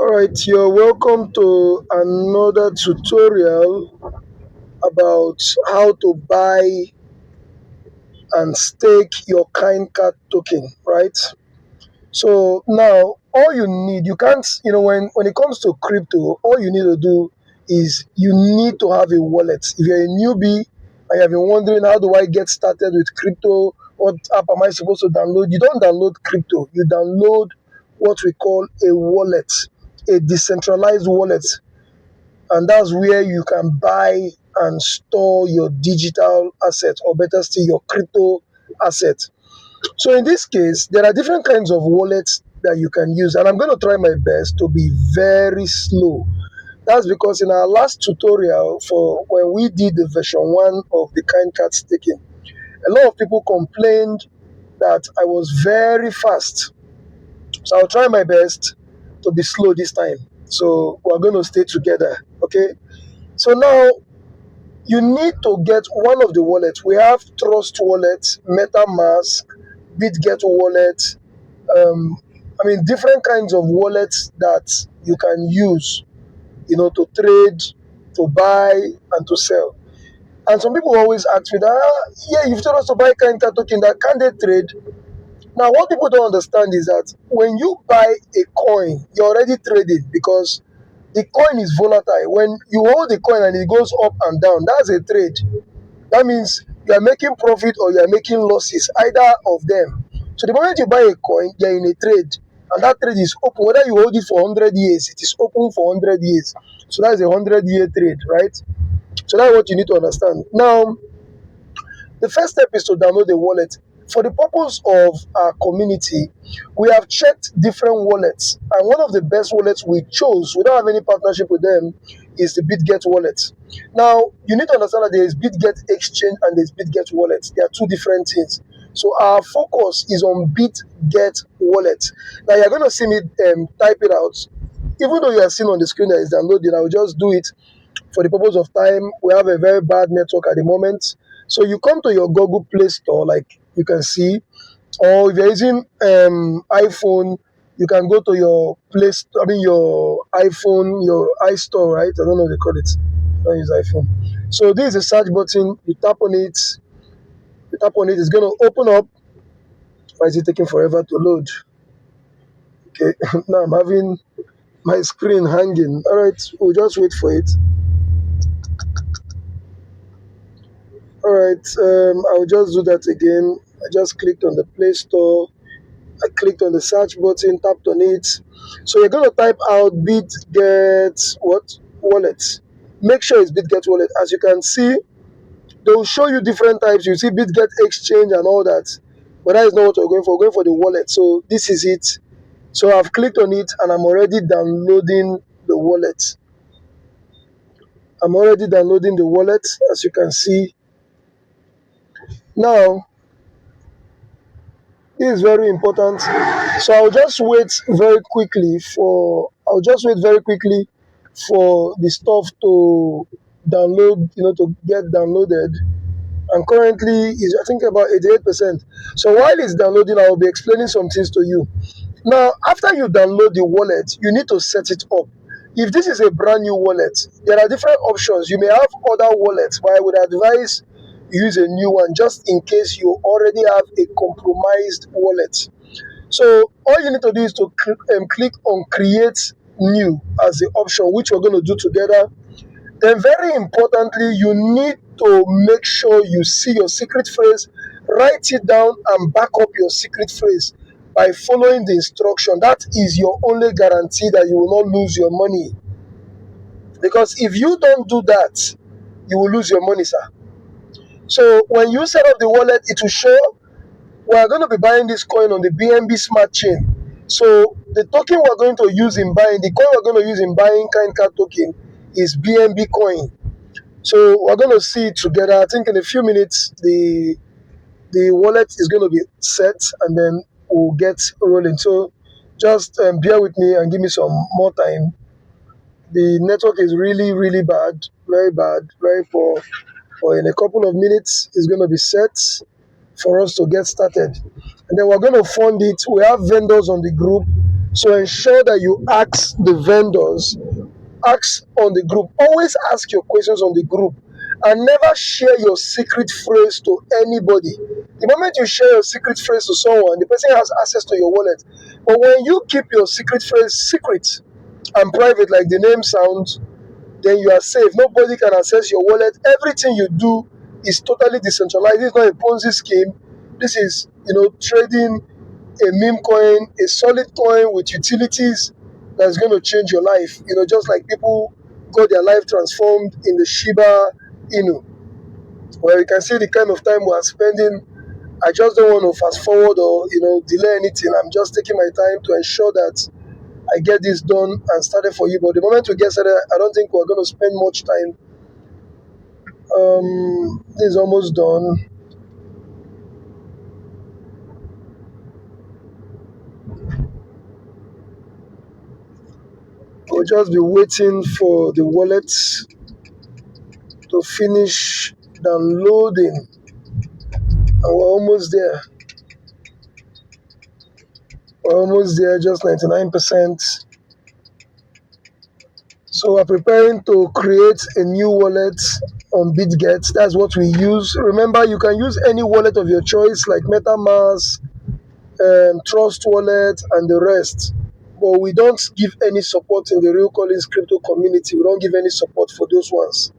Alright, you're welcome to another tutorial about how to buy and stake your kind card token, right? So now all you need, you can't, when it comes to crypto, all you need to do is you need to have a wallet. If you're a newbie and you have been wondering how do I get started with crypto, what app am I supposed to download? You don't download crypto, you download what we call a wallet, a decentralized wallet, and that's where you can buy and store your digital asset, or better still your crypto asset. So in this case, there are different kinds of wallets that you can use, and I'm going to try my best to be very slow. That's because in our last tutorial, for when we did the version 1 of the kind card staking, a lot of people complained that I was very fast. So I'll try my best to be slow this time. So we're going to stay together, okay? So now you need to get one of the wallets. We have Trust Wallet, MetaMask, BitGet Wallet. Um, different kinds of wallets that you can use, to trade, to buy, and to sell. And some people always ask me that, yeah, you've told us to buy kind of token, that can they trade? Now, what people don't understand is that when you buy a coin, you're already trading because the coin is volatile. When you hold the coin and it goes up and down, that's a trade. That means you are making profit or you are making losses, either of them. So the moment you buy a coin, you're in a trade, and that trade is open. Whether you hold it for 100 years, it is open for 100 years. So that's a 100-year trade, right? So that's what you need to understand. Now, the first step is to download the wallet. For the purpose of our community, we have checked different wallets, and one of the best wallets we chose, we don't have any partnership with them, is the BitGet wallet. Now, you need to understand that there is BitGet Exchange and there's BitGet wallet. They are two different things. So our focus is on BitGet wallet. Now, you're going to see me type it out. Even though you are seeing on the screen that it's downloading, I will just do it for the purpose of time. We have a very bad network at the moment. So you come to your Google Play Store, like you can see, or if you're using iPhone, you can go to your your iPhone, your iStore, right? I don't know what they call it. I don't use iPhone. So this is a search button. You tap on it. It's going to open up. Why is it taking forever to load? Okay, now I'm having my screen hanging. All right, we'll just wait for it. All right, I'll just do that again. I just clicked on the Play Store. I clicked on the search button, tapped on it. So you're going to type out BitGet wallet. Make sure it's BitGet wallet. As you can see, they will show you different types. You see BitGet Exchange and all that. But that is not what we're going for. We're going for the wallet. So this is it. So I've clicked on it and I'm already downloading the wallet. I'm already downloading the wallet, as you can see. Now, this is very important. So I'll just wait very quickly for the stuff to download, to get downloaded. And currently is, I think, about 88%. So while it's downloading, I will be explaining some things to you. Now, after you download the wallet, you need to set it up. If this is a brand new wallet, there are different options. You may have other wallets, but I would advise you use a new one just in case you already have a compromised wallet. So all you need to do is to click on create new as the option, which we're going to do together. Then very importantly, you need to make sure you see your secret phrase, write it down and back up your secret phrase by following the instruction. That is your only guarantee that you will not lose your money. Because if you don't do that, you will lose your money, sir. So when you set up the wallet, it will show we are going to be buying this coin on the BNB Smart Chain. So the token we're going to use in buying, the coin we're going to use in buying kind card token is BNB coin. So we're going to see it together. I think in a few minutes, the wallet is going to be set and then we'll get rolling. So just bear with me and give me some more time. The network is really, really bad, very poor. But in a couple of minutes, it's going to be set for us to get started. And then we're going to fund it. We have vendors on the group. So ensure that you ask the vendors, ask on the group. Always ask your questions on the group and never share your secret phrase to anybody. The moment you share your secret phrase to someone, the person has access to your wallet. But when you keep your secret phrase secret and private, like the name sounds, then you are safe. Nobody can access your wallet. Everything you do is totally decentralized. This is not a Ponzi scheme. This is, trading a meme coin, a solid coin with utilities that's going to change your life. Just like people got their life transformed in the Shiba Inu, where you can see the kind of time we are spending. I just don't want to fast forward or delay anything. I'm just taking my time to ensure that I get this done and started for you. But the moment we get started, I don't think we're going to spend much time. This is almost done. We'll just be waiting for the wallet to finish downloading, and we're almost there. We're almost there, just 99%. So we're preparing to create a new wallet on BitGet. That's what we use. Remember, you can use any wallet of your choice, like MetaMask, Trust Wallet, and the rest. But we don't give any support in the Real Collins crypto community. We don't give any support for those ones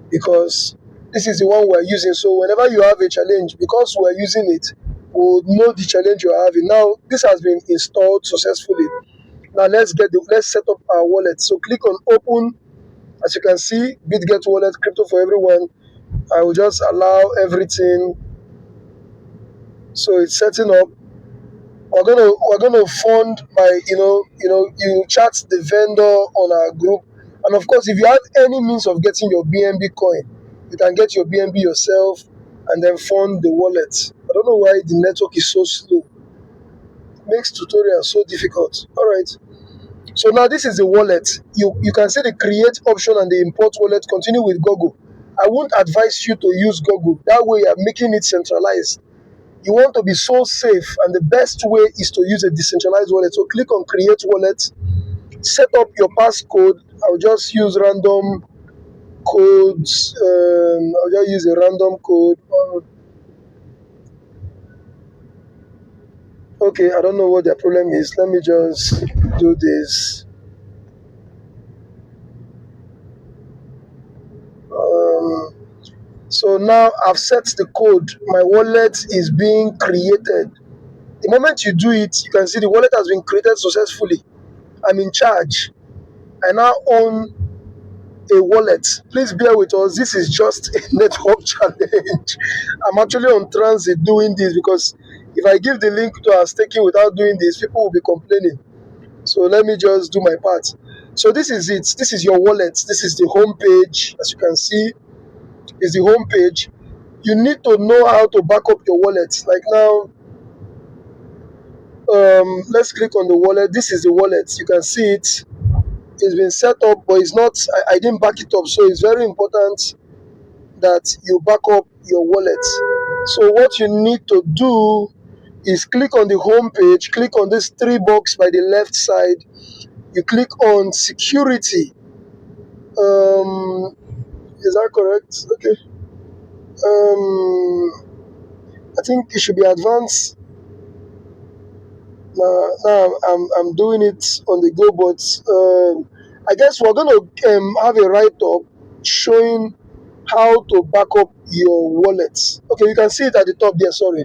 because this is the one we're using. So whenever you have a challenge, because we're using it, we'll know the challenge you're having. Now, this has been installed successfully. Now let's set up our wallet. So click on open. As you can see, BitGet wallet, crypto for everyone. I will just allow everything. So it's setting up. We're gonna fund by you chat the vendor on our group, and of course if you have any means of getting your BNB coin, you can get your BNB yourself and then fund the wallet. I don't know why the network is so slow. It makes tutorials so difficult. All right. So now this is the wallet. You can see the create option and the import wallet. Continue with Google. I won't advise you to use Google. That way you're making it centralized. You want to be so safe, and the best way is to use a decentralized wallet. So click on create wallet, set up your passcode. I'll just use random codes. I'll just use a random code. Okay, I don't know what their problem is. Let me just do this. Um, so now I've set the code. My wallet is being created. The moment you do it, you can see the wallet has been created successfully. I'm in charge. I now own a wallet. Please bear with us. This is just a network challenge. I'm actually on transit doing this because if I give the link to our staking without doing this, people will be complaining. So let me just do my part. So this is it. This is your wallet. This is the home page. As you can see, is the home page. You need to know how to back up your wallet. Like now, let's click on the wallet. This is the wallet. You can see it. It's been set up, but it's not. I didn't back it up, so it's very important that you back up your wallet. So what you need to do is click on the home page, click on this three box by the left side. You click on security. Is that correct? Okay. I think it should be advanced. Now I'm doing it on the go, but I guess we're gonna have a write up showing how to back up your wallet. Okay, you can see it at the top there. Sorry.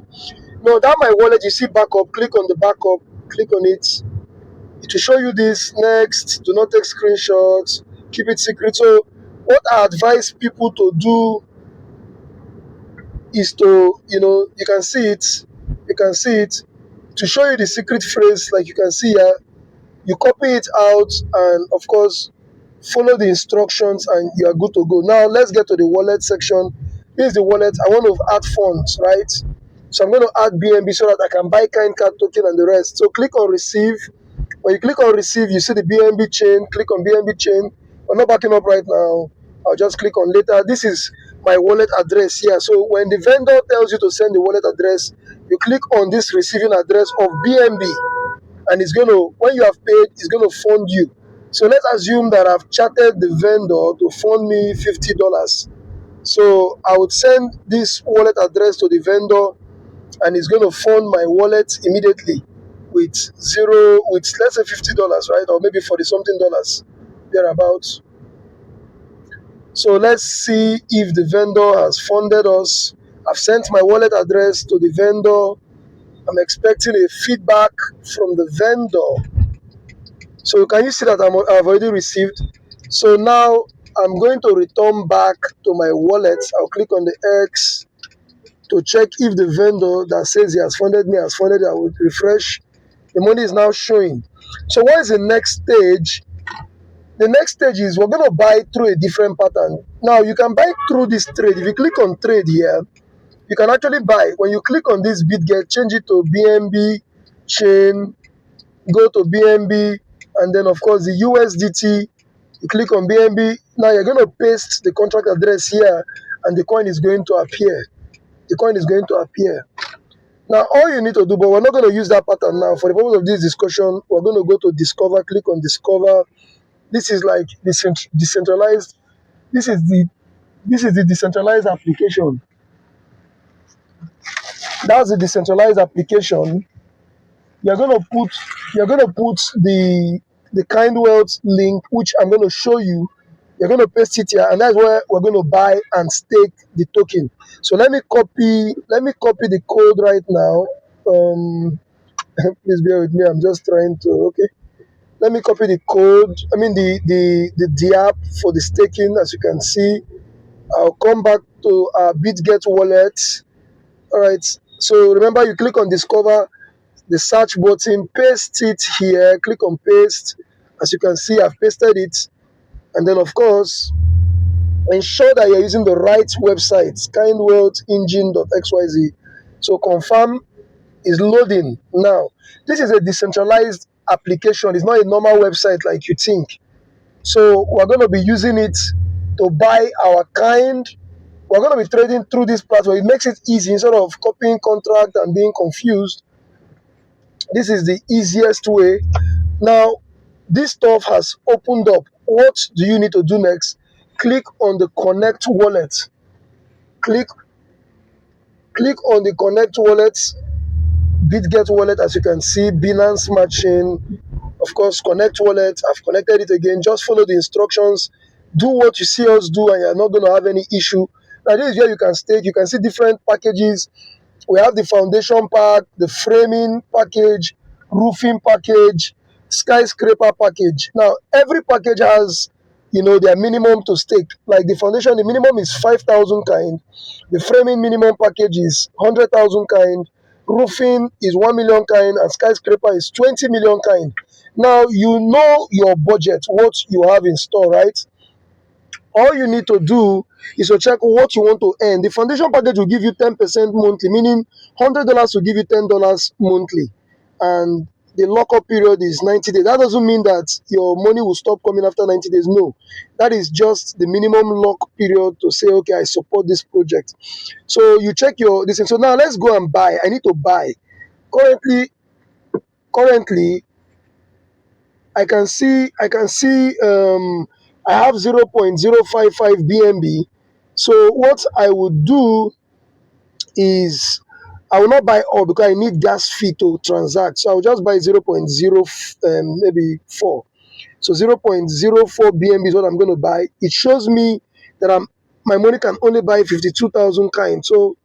No, that my wallet. You see backup. Click on the backup. Click on it. It will show you this. Next. Do not take screenshots. Keep it secret. So, what I advise people to do is to, you can see it. You can see it. To show you the secret phrase, like you can see here, you copy it out and, of course, follow the instructions and you are good to go. Now, let's get to the wallet section. Here's the wallet. I want to add funds, right? So I'm going to add BNB so that I can buy kind card token and the rest. So click on receive. When you click on receive, you see the BNB chain. Click on BNB chain. I'm not backing up right now. I'll just click on later. This is my wallet address here. So when the vendor tells you to send the wallet address, you click on this receiving address of BNB. and it's going to, when you have paid, it's going to fund you. So let's assume that I've chatted the vendor to fund me $50. So I would send this wallet address to the vendor, and it's going to fund my wallet immediately with zero, with let's say $50, right? Or maybe 40 something dollars, thereabouts. So let's see if the vendor has funded us. I've sent my wallet address to the vendor. I'm expecting a feedback from the vendor. So can you see that I've already received? So now I'm going to return back to my wallet. I'll click on the X to check if the vendor that says he has funded me has funded it. I will refresh. The money is now showing. So what is the next stage? The next stage is we're going to buy through a different pattern. Now you can buy through this trade. If you click on trade here, you can actually buy. When you click on this BitGet, change it to BNB chain, go to BNB, and then of course the USDT. You click on BNB. Now you're going to paste the contract address here, and the coin is going to appear. The coin is going to appear. Now all you need to do, but we're not going to use that pattern now. For the purpose of this discussion, we're going to go to Discover. Click on Discover. This is like decentralized. This is the decentralized application. That's the decentralized application. You're gonna put the kind wealth link, which I'm gonna show you. You're gonna paste it here, and that's where we're gonna buy and stake the token. So let me copy the code right now. Please bear with me. I'm just trying to. Okay. Let me copy the code. I mean the app for the staking. As you can see, I'll come back to our BitGet wallet. All right. So remember, you click on Discover, the search button, paste it here, click on paste. As you can see, I've pasted it. And then, of course, ensure that you're using the right website, kindwealthengine.xyz. So confirm is loading now. This is a decentralized application. It's not a normal website like you think. So we're going to be using it to buy our kind. We're going to be trading through this platform. It makes it easy instead of copying contract and being confused. This is the easiest way. Now, this stuff has opened up. What do you need to do next? Click on the Connect Wallet. Click, click on the Connect Wallet, BitGet Wallet, as you can see, Binance Matching, of course, Connect Wallet. I've connected it again. Just follow the instructions. Do what you see us do, and you're not going to have any issue. Now, this is where you can stake. You can see different packages. We have the foundation pack, the framing package, roofing package, skyscraper package. Now, every package has, their minimum to stake. Like the foundation, the minimum is 5,000 kind. The framing minimum package is 100,000 kind. Roofing is 1 million kind, and skyscraper is 20 million kind. Now, you know your budget, what you have in store, right? All you need to do is to check what you want to earn. The foundation package will give you 10% monthly, meaning $100 will give you $10 monthly. And the lockup period is 90 days. That doesn't mean that your money will stop coming after 90 days. No, that is just the minimum lock period to say, okay, I support this project. So you check your this. So now let's go and buy. I need to buy. Currently, I have 0.055 BNB. So what I would do is I will not buy all because I need gas fee to transact. So I will just buy 0.0 maybe 4. So 0.04 BNB is what I'm going to buy. It shows me that my money can only buy 52,000 kind. So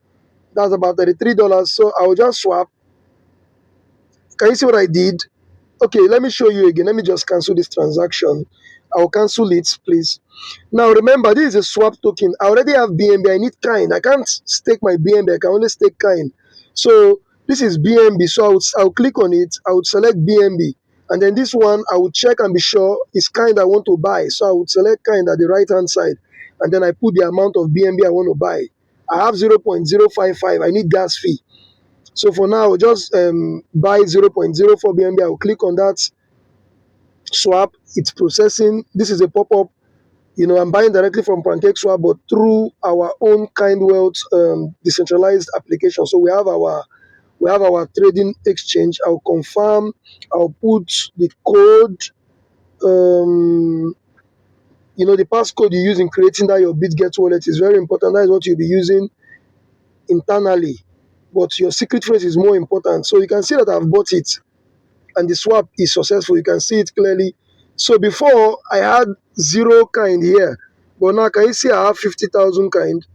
that's about $33. So I will just swap. Can you see what I did? Okay, let me show you again. Let me just cancel this transaction. I'll cancel it, please. Now remember, this is a swap token. I already have BNB. I need kind. I can't stake my BNB. I can only stake kind. So this is BNB. So I'll click on it. I would select BNB. And then this one, I would check and be sure it's kind I want to buy. So I would select kind at the right-hand side. And then I put the amount of BNB I want to buy. I have 0.055. I need gas fee. So for now, I'll just buy 0.04 BNB. I'll click on that swap. It's processing. This is a pop-up. I'm buying directly from PancakeSwap, but through our own kind wealth decentralized application. So we have our We have our trading exchange. I'll confirm. I'll put the code, um, the passcode you use in creating that your BitGet wallet is very important. That is what you'll be using internally. But your secret phrase is more important. So you can see that I've bought it and the swap is successful. You can see it clearly. So before I had zero kind here, but now can you see I have 50,000 kind?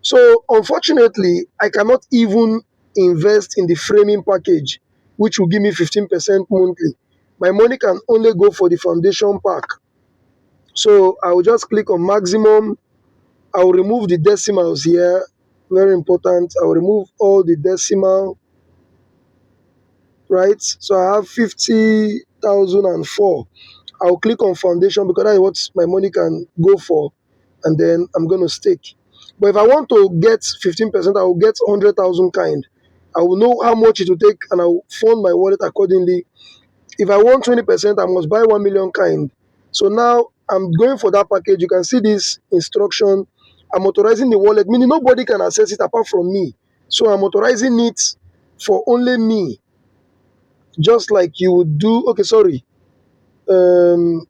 So unfortunately, I cannot even invest in the framing package, which will give me 15% monthly. My money can only go for the foundation pack. So I will just click on maximum. I will remove the decimals here. Very important. I will remove all the decimal, right? So I have 50,004. I'll click on foundation because that is what my money can go for, and then I'm going to stake. But if I want to get 15%, I will get 100,000 kind. I will know how much it will take, and I will fund my wallet accordingly. If I want 20%, I must buy 1 million kind. So now I'm going for that package. You can see this instruction. I'm authorizing the wallet, meaning nobody can access it apart from me. So I'm authorizing it for only me, just like you would do. Okay, sorry. Um,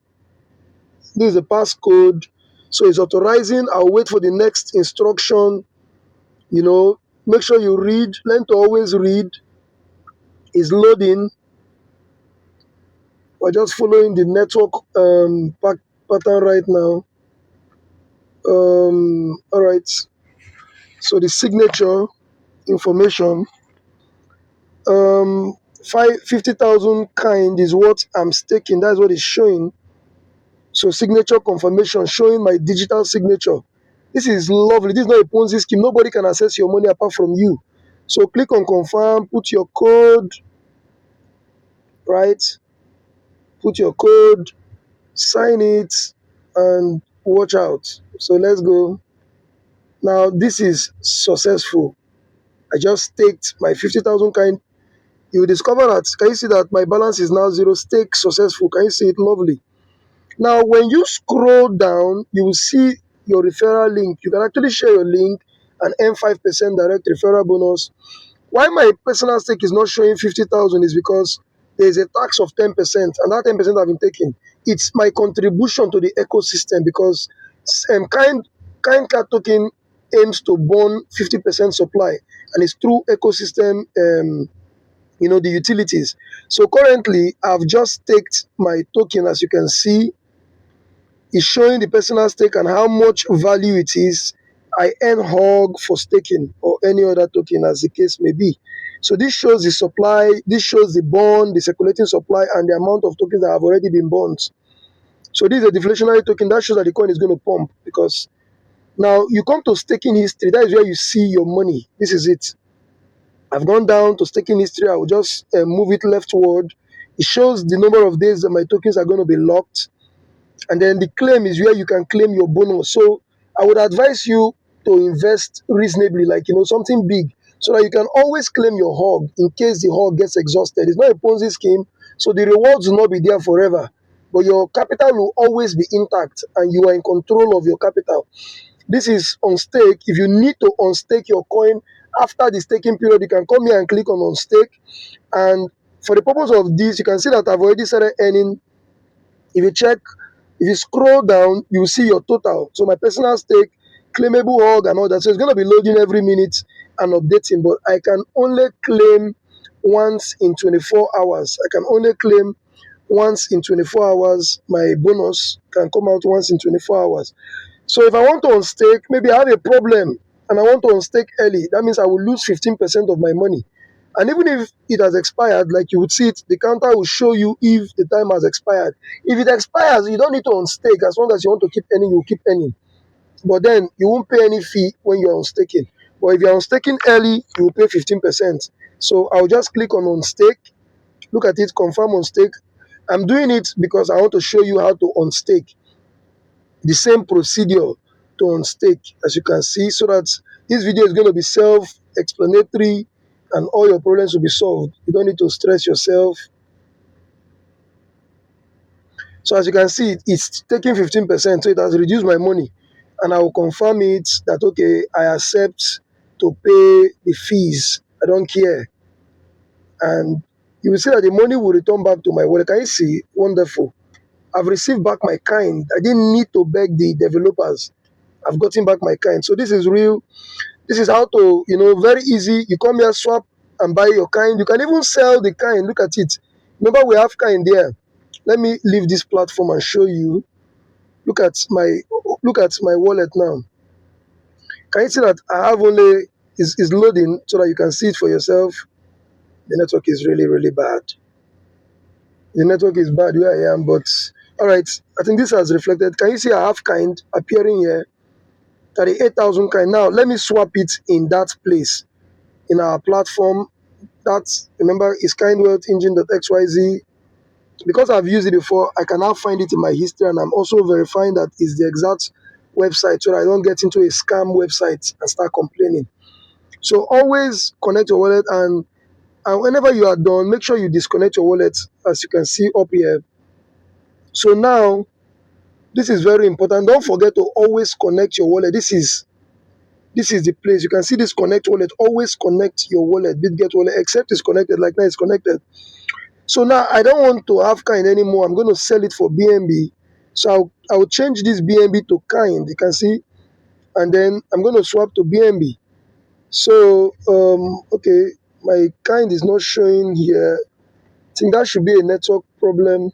this is the passcode. So it's authorizing. I'll wait for the next instruction. Make sure you read. Learn to always read. Is loading. We're just following the network pattern right now. All right. So the signature information, um, 50,000 kind is what I'm staking. That's what it's showing. So signature confirmation showing my digital signature. This is lovely. This is not a Ponzi scheme. Nobody can access your money apart from you. So click on confirm, put your code, right? Put your code, sign it, and watch out. So let's go. Now this is successful. I just staked my 50,000 kind. You will discover that, can you see that my balance is now zero? Stake successful. Can you see it? Lovely. Now, when you scroll down, you will see your referral link. You can actually share your link and earn 5% direct referral bonus. Why my personal stake is not showing 50,000 is because there is a tax of 10%, and that 10% I've been taking. It's my contribution to the ecosystem because kind cat token aims to burn 50% supply, and it's through ecosystem, the utilities. So currently, I've just staked my token, as you can see. It's showing the personal stake and how much value it is. I earn hog for staking or any other token as the case may be. So this shows the supply, this shows the bond, the circulating supply, and the amount of tokens that have already been bought. So this is a deflationary token that shows that the coin is going to pump, because now you come to staking history. That is where you see your money. This is it. I've gone down to staking history. I will just move it leftward. It shows the number of days that my tokens are going to be locked. And then the claim is where you can claim your bonus. So I would advise you to invest reasonably, like something big, so that you can always claim your hog in case the hog gets exhausted. It's not a Ponzi scheme, so the rewards will not be there forever, but your capital will always be intact and you are in control of your capital. This is on stake. If you need to unstake your coin after the staking period, you can come here and click on unstake. And for the purpose of this, you can see that I've already started earning. If you check, if you scroll down, you see your total. So my personal stake, claimable hog and all that. So it's going to be loading every minute and updating, but I can only claim once in 24 hours. I can only claim once in 24 hours. My bonus can come out once in 24 hours. So if I want to unstake, maybe I have a problem and I want to unstake early, that means I will lose 15% of my money. And even if it has expired, like you would see it, the counter will show you if the time has expired. If it expires, you don't need to unstake. As long as you want to keep earning, you keep earning. But then you won't pay any fee when you're unstaking. But if you're unstaking early, you will pay 15%. So I'll just click on unstake, look at it, confirm unstake. I'm doing it because I want to show you how to unstake. The same procedure to unstake, as you can see, so that this video is going to be self-explanatory and all your problems will be solved. You don't need to stress yourself. So as you can see, it's taking 15%, so it has reduced my money. And I will confirm it that, okay, I accept to pay the fees. I don't care. and you will see that the money will return back to my wallet. Can you see? Wonderful. I've received back my kind. I didn't need to beg the developers. I've gotten back my kind. So this is real. This is how to, very easy. You come here, swap and buy your kind. You can even sell the kind. Look at it. Remember, we have kind there. Let me leave this platform and show you. Look at my wallet now. Can you see that I have only is loading so that you can see it for yourself? The network is really, really bad. The network is bad where I am, but all right. I think this has reflected. Can you see I have kind appearing here? 38,000 kind. Now let me swap it in that place in our platform. That's, remember, is kindwealthengine.xyz. Because I've used it before, I can now find it in my history, and I'm also verifying that it's the exact website so that I don't get into a scam website and start complaining. So always connect your wallet, and whenever you are done, make sure you disconnect your wallet, as you can see up here. So now, this is very important. Don't forget to always connect your wallet. This is the place. You can see this connect wallet. Always connect your wallet, BitGet wallet, except it's connected. Like now, it's connected. So now I don't want to have kind anymore. I'm going to sell it for BNB. So I'll change this BNB to kind. You can see, and then I'm going to swap to BNB. So okay, my kind is not showing here. I think that should be a network problem.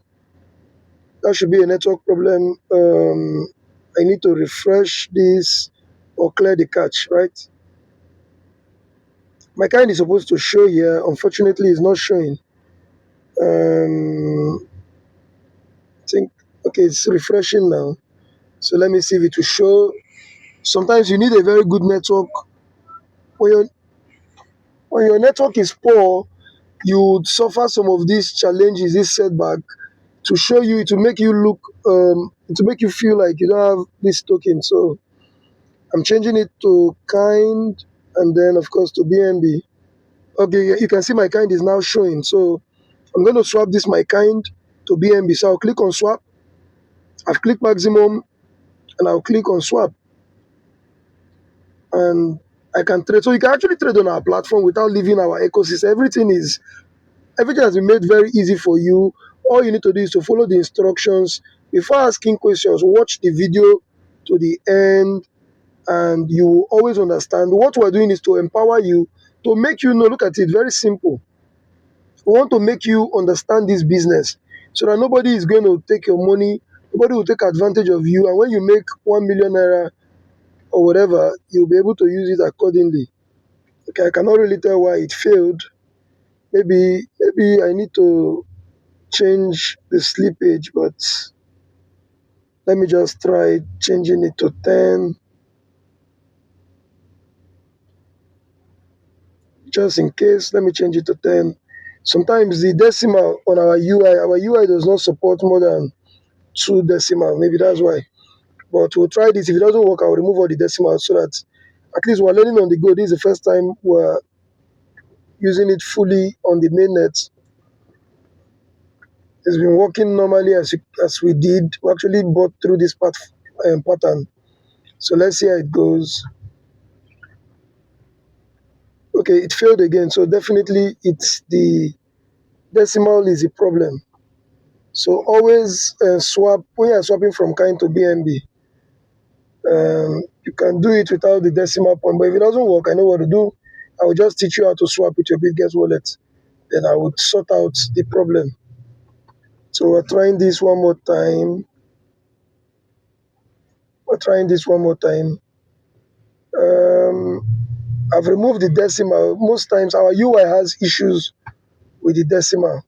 That should be a network problem. I need to refresh this or clear the cache, right? My kind is supposed to show here. Unfortunately, it's not showing. I think, okay, it's refreshing now. So let me see if it will show. Sometimes you need a very good network. When your, when your network is poor, you would suffer some of these challenges, this setback, to show you, to make you look, to make you feel like you don't have this token. So I'm changing it to kind, and then of course to BNB. Okay, yeah, you can see my kind is now showing. So I'm going to swap this my kind to BNB. So I'll click on swap. I've clicked maximum, and I'll click on swap, and I can trade. So you can actually trade on our platform without leaving our ecosystem. Everything has been made very easy for you. All you need to do is to follow the instructions. Before asking questions, watch the video to the end, and you will always understand. What we're doing is to empower you, to make you know. Look at it, very simple. We want to make you understand this business so that nobody is going to take your money, nobody will take advantage of you, and when you make 1 million naira or whatever, you'll be able to use it accordingly. Okay, I cannot really tell why it failed. Maybe I need to change the slippage, but let me just try changing it to 10, just in case. Let me change it to 10. Sometimes the decimal on our UI does not support more than 2 decimal. Maybe that's why. But we'll try this. If it doesn't work, I'll remove all the decimals so that at least we're learning on the go. This is the first time we're using it fully on the mainnet. It's been working normally as we did. We actually bought through this pattern. So let's see how it goes. Okay, it failed again. So definitely it's the decimal is the problem. So always swap when you're swapping from kind to BNB. You can do it without the decimal point. But if it doesn't work, I know what to do. I will just teach you how to swap with your BitGet wallet. Then I would sort out the problem. So we're trying this one more time. We're trying this one more time. Um, I've removed the decimal. Most times our UI has issues with the decimal.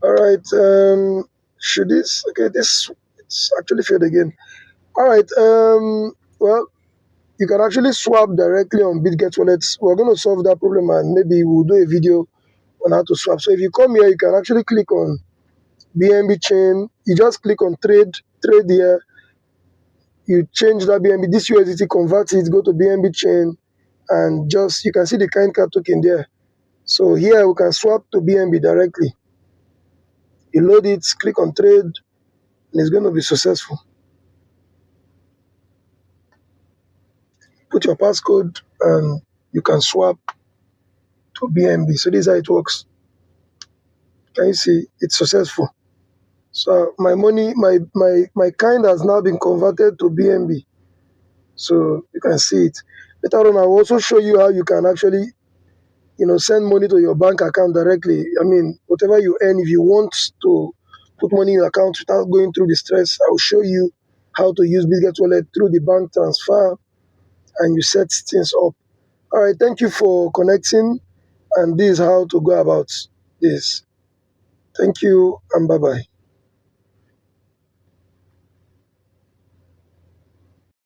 All right. Should this? Okay, this it's actually failed again. All right. Well, you can actually swap directly on BitGet wallets. We're going to solve that problem, and maybe we'll do a video on how to swap. So if you come here, you can actually click on BNB chain. You just click on trade here. You change that BNB, this USDT, convert it, go to BNB chain, and just you can see the kind card token there. So here we can swap to BNB directly. You load it, click on trade, and it's going to be successful. put your passcode, and you can swap to BNB. So this is how it works. Can you see? It's successful. So my money, my kind has now been converted to BNB. So you can see it. Later on, I will also show you how you can actually, send money to your bank account directly. I mean, whatever you earn, if you want to put money in your account without going through the stress, I'll show you how to use Bitget Wallet through the bank transfer, and you set things up. All right, thank you for connecting, and this is how to go about this. Thank you, and bye bye.